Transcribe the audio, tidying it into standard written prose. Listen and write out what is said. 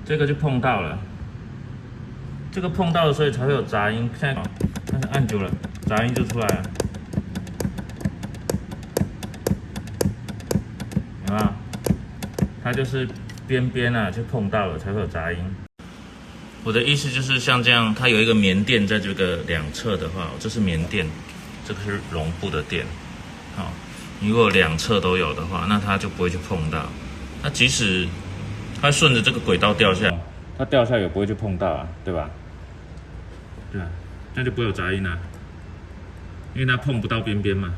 这个就碰到了，这个碰到了，所以才会有杂音。现在但是按久了，杂音就出来了，有没有？它就是边边啊，就碰到了才会有杂音。我的意思就是像这样，它有一个棉垫在这个两侧的话，这是棉垫，这个是绒布的垫。好，如果两侧都有的话，那它就不会去碰到。那即使它顺着这个轨道掉下，它掉下也不会去碰到啊，对吧？对啊，那就不会有杂音啊，因为它碰不到边边嘛。